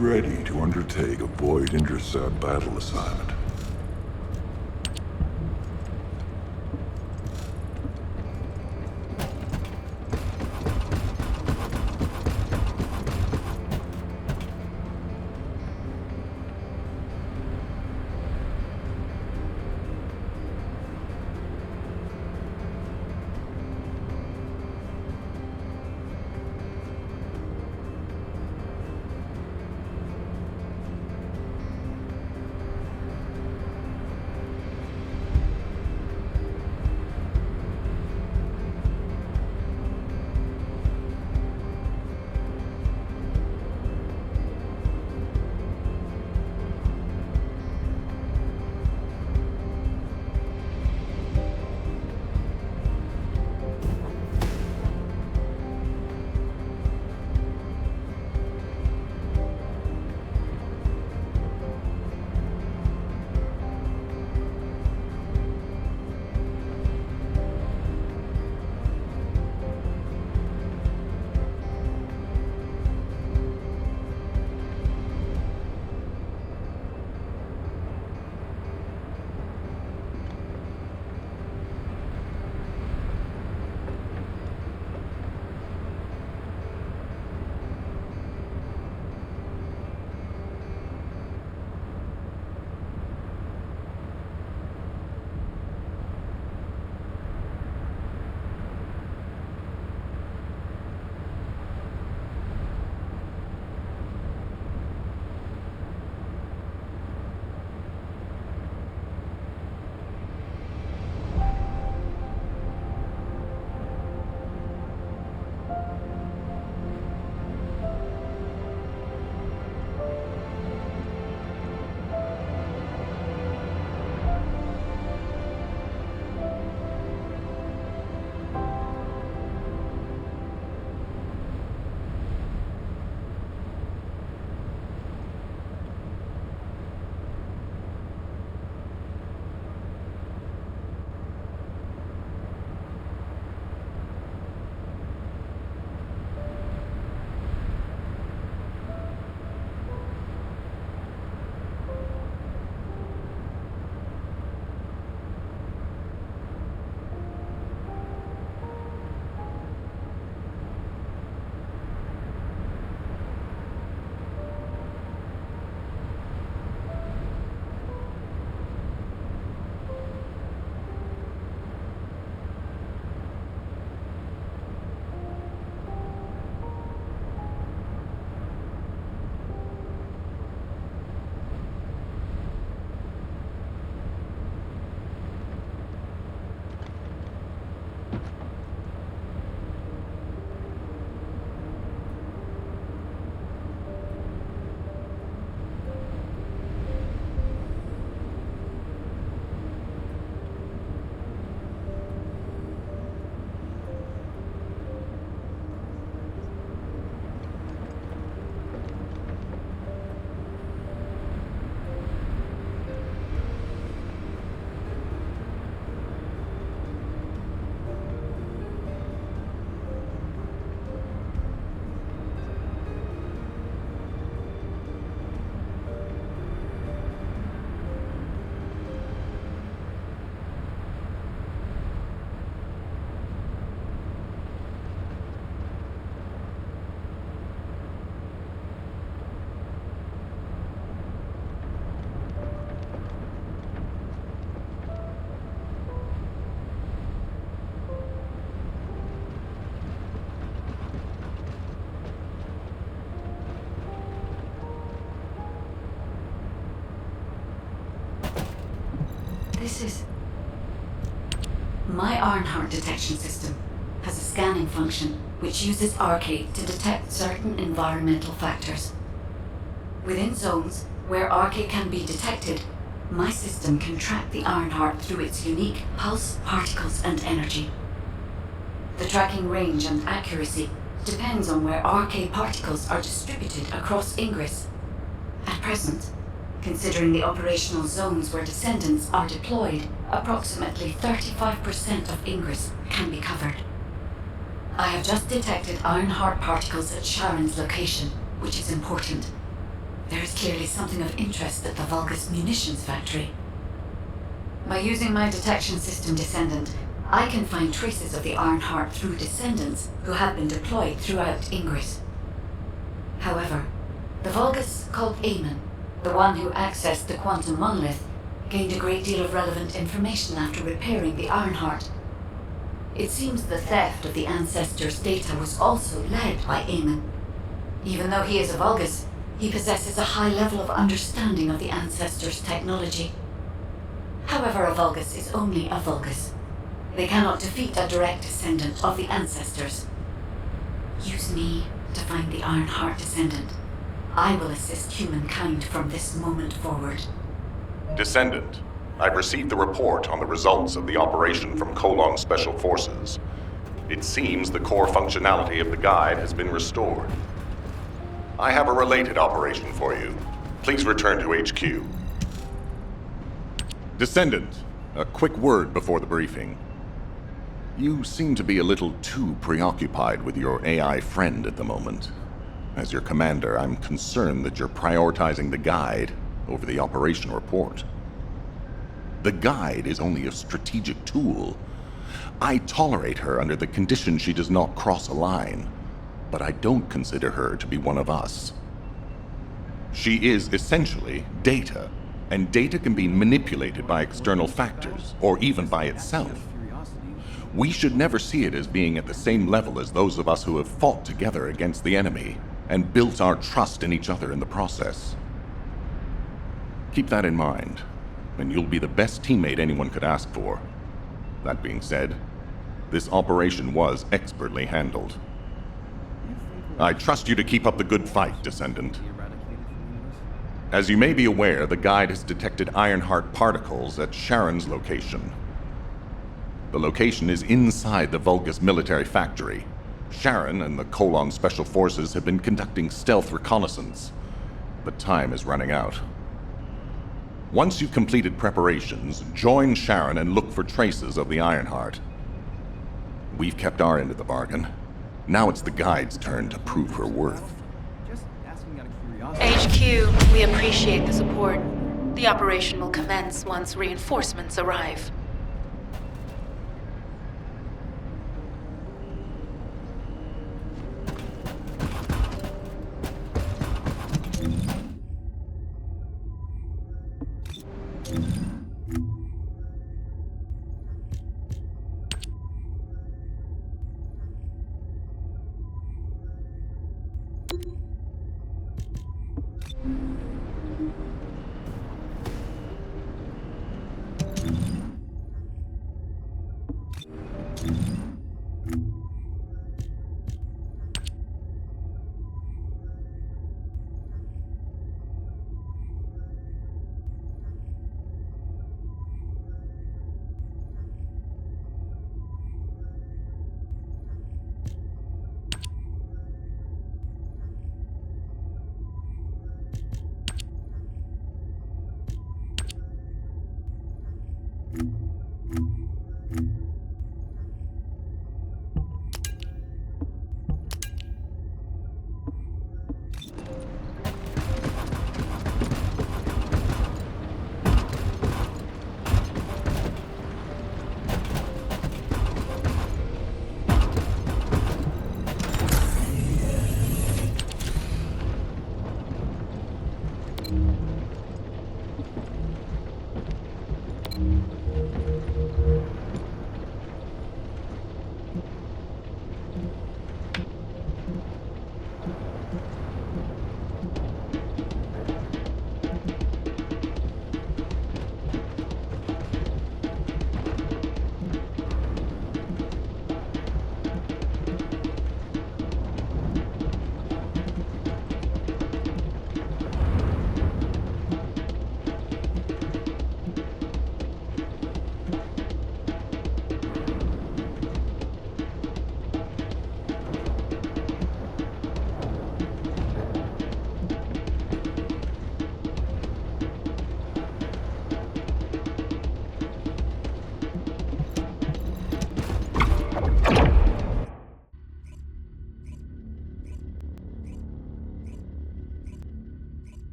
Ready to undertake a void intercept battle assignment. This is... My Ironheart detection system has a scanning function which uses Arcade to detect certain environmental factors. Within zones where Arcade can be detected, my system can track the Ironheart through its unique pulse, particles, and energy. The tracking range and accuracy depends on where Arcade particles are distributed across Ingress. At present, considering the operational zones where Descendants are deployed, approximately 35% of Ingress can be covered. I have just detected Ironheart particles at Sharon's location, which is important. There is clearly something of interest at the Vulgus munitions factory. By using my detection system Descendant, I can find traces of the Ironheart through Descendants who have been deployed throughout Ingress. However, the Vulgus called Eamon, the one who accessed the quantum monolith, gained a great deal of relevant information after repairing the Ironheart. It seems the theft of the Ancestors' data was also led by Eamon. Even though he is a Vulgus, he possesses a high level of understanding of the Ancestors' technology. However, a Vulgus is only a Vulgus. They cannot defeat a direct descendant of the Ancestors. Use me to find the Ironheart Descendant. I will assist humankind from this moment forward. Descendant, I've received the report on the results of the operation from Colon Special Forces. It seems the core functionality of the guide has been restored. I have a related operation for you. Please return to HQ. Descendant, a quick word before the briefing. You seem to be a little too preoccupied with your AI friend at the moment. As your commander, I'm concerned that you're prioritizing the guide over the operation report. The guide is only a strategic tool. I tolerate her under the condition she does not cross a line, but I don't consider her to be one of us. She is essentially data, and data can be manipulated by external factors, or even by itself. We should never see it as being at the same level as those of us who have fought together against the enemy and built our trust in each other in the process. Keep that in mind, and you'll be the best teammate anyone could ask for. That being said, this operation was expertly handled. I trust you to keep up the good fight, Descendant. As you may be aware, the guide has detected Ironheart particles at Sharon's location. The location is inside the Vulgus military factory. Sharon and the Colon Special Forces have been conducting stealth reconnaissance, but time is running out. Once you've completed preparations, join Sharon and look for traces of the Ironheart. We've kept our end of the bargain. Now it's the guide's turn to prove her worth. HQ, we appreciate the support. The operation will commence once reinforcements arrive.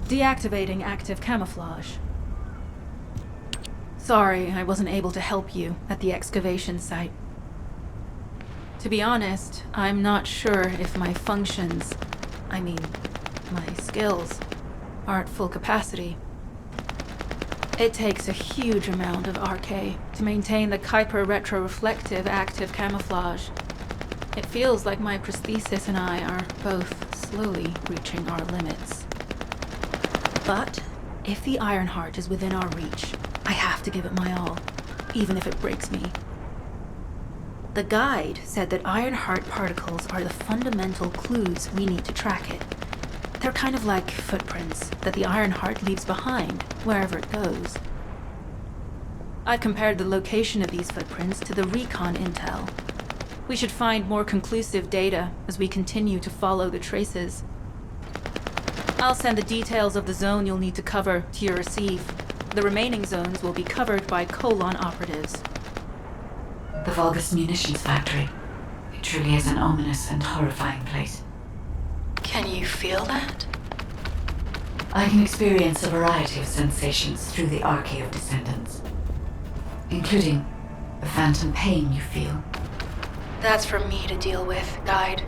Deactivating active camouflage. Sorry, I wasn't able to help you at the excavation site. To be honest, I'm not sure if my functions, my skills, are at full capacity. It takes a huge amount of RK to maintain the Kuiper retroreflective active camouflage. It feels like my prosthesis and I are both slowly reaching our limits. But if the Ironheart is within our reach, I have to give it my all, even if it breaks me. The guide said that Ironheart particles are the fundamental clues we need to track it. They're kind of like footprints that the Ironheart leaves behind wherever it goes. I've compared the location of these footprints to the recon intel. We should find more conclusive data as we continue to follow the traces. I'll send the details of the zone you'll need to cover to your receive. The remaining zones will be covered by Colon operatives. The Vulgus munitions factory. It truly is an ominous and horrifying place. Can you feel that? I can experience a variety of sensations through the archy of Descendants, including the phantom pain you feel. That's for me to deal with, Guide.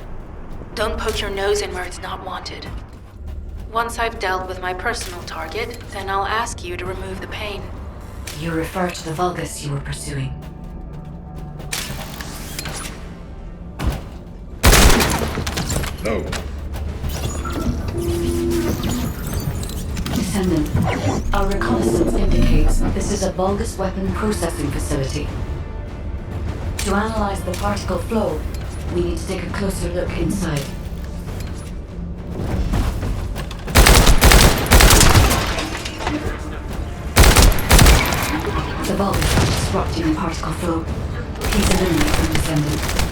Don't poke your nose in where it's not wanted. Once I've dealt with my personal target, then I'll ask you to remove the pain. You refer to the Vulgus you were pursuing. No. Descendant, our reconnaissance indicates this is a Vulgus weapon processing facility. To analyze the particle flow, we need to take a closer look inside. The Vulgus are disrupting the particle flow. Please eliminate them, Descendant.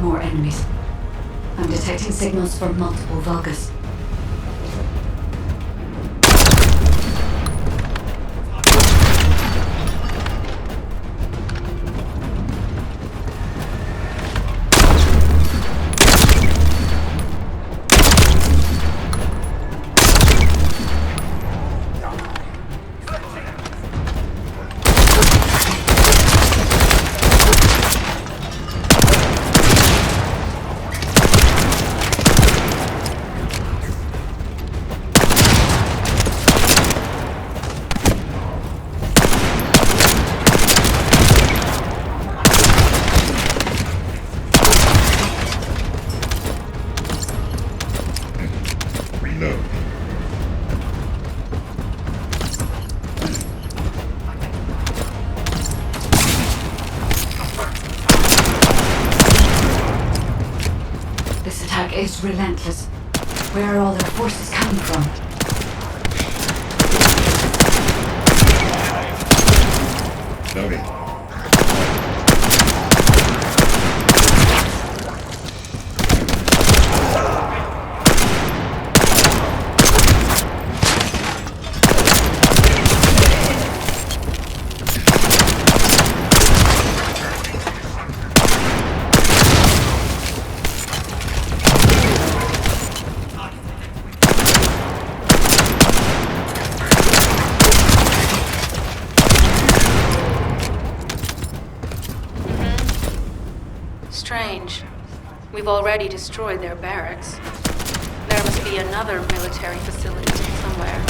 More enemies. I'm detecting signals from multiple Vulgus. This attack is relentless. Where are all their forces coming from? Noted. Strange. We've already destroyed their barracks. There must be another military facility somewhere.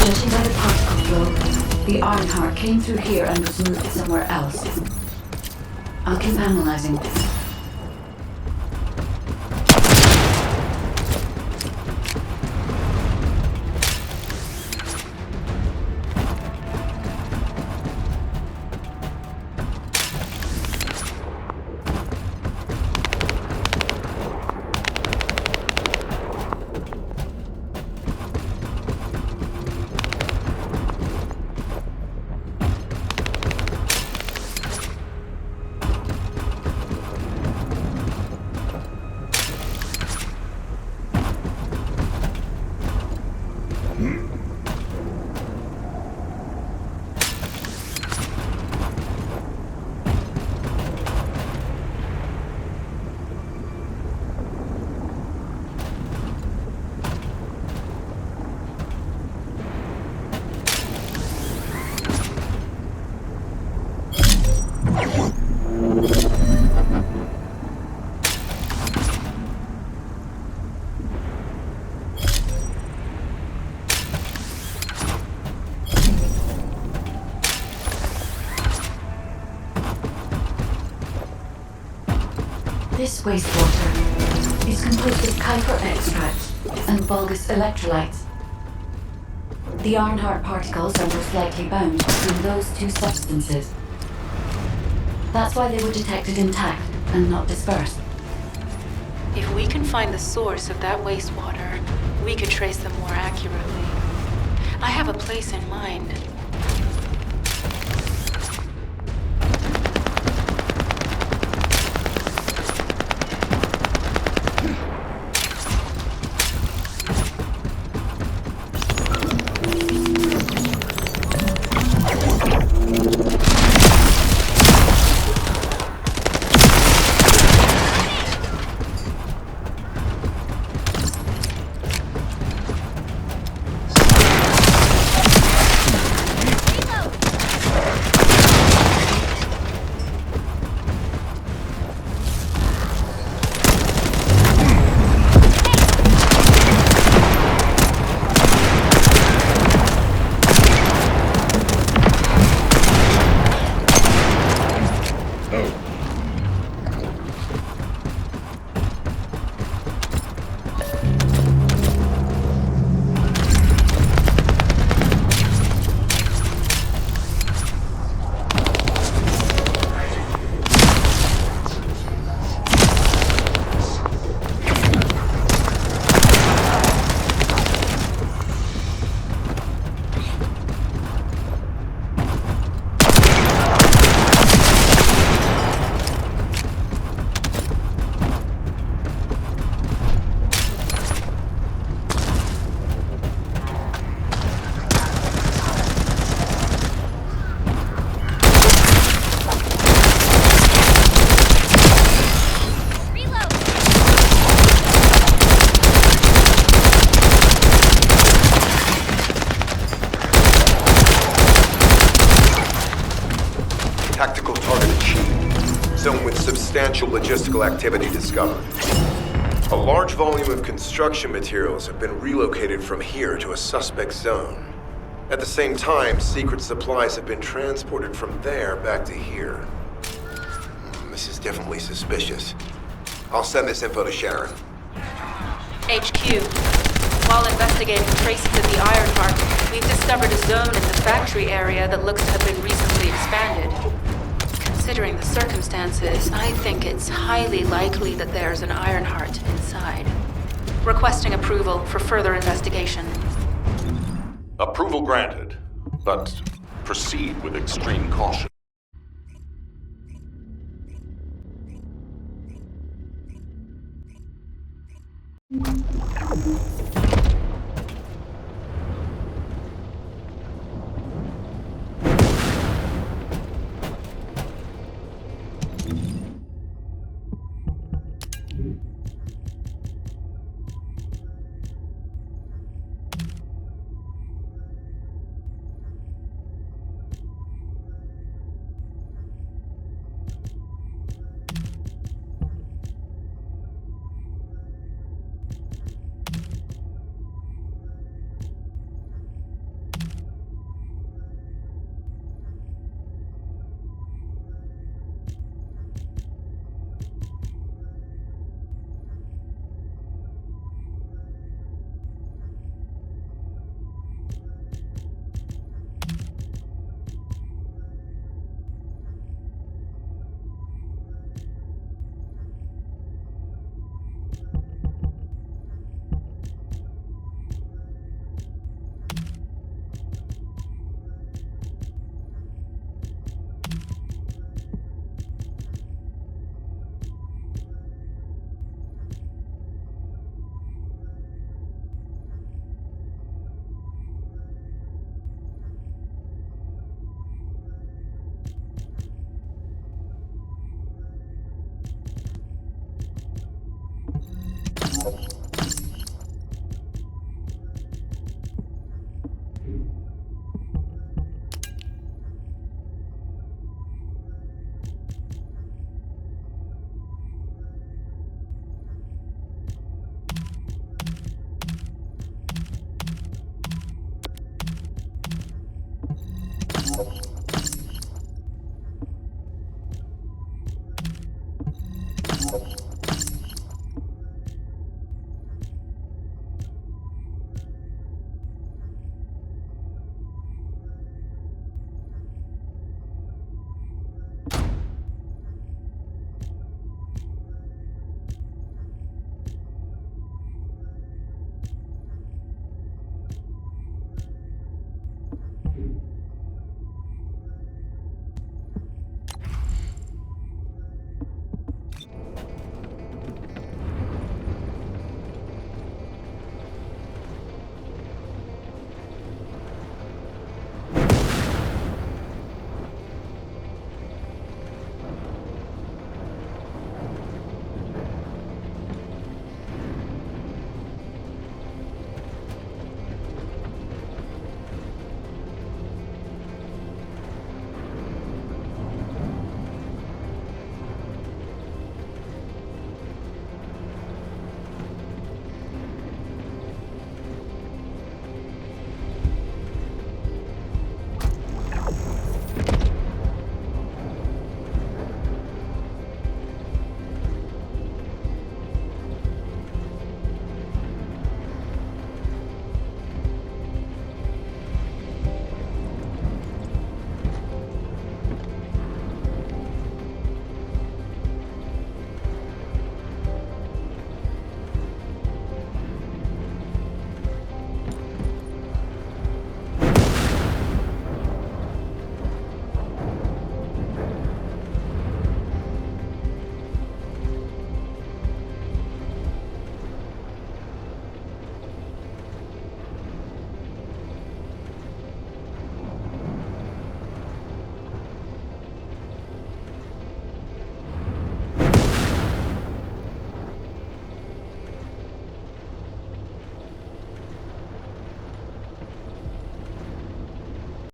Judging by the particle flow, the Ironheart came through here and was moved somewhere else. I'll keep analyzing. This wastewater is composed of Kuiper extract and bulgus electrolytes. The Ironheart particles are most likely bound between those two substances. That's why they were detected intact and not dispersed. If we can find the source of that wastewater, we could trace them more accurately. I have a place in mind. Tactical target achieved. Zone with substantial logistical activity discovered. A large volume of construction materials have been relocated from here to a suspect zone. At the same time, secret supplies have been transported from there back to here. This is definitely suspicious. I'll send this info to Sharon. HQ. While investigating traces of the Ironheart, we've discovered a zone in the factory area that looks to have been recently expanded. Considering the circumstances, I think it's highly likely that there's an Ironheart inside. Requesting approval for further investigation. Approval granted, but proceed with extreme caution.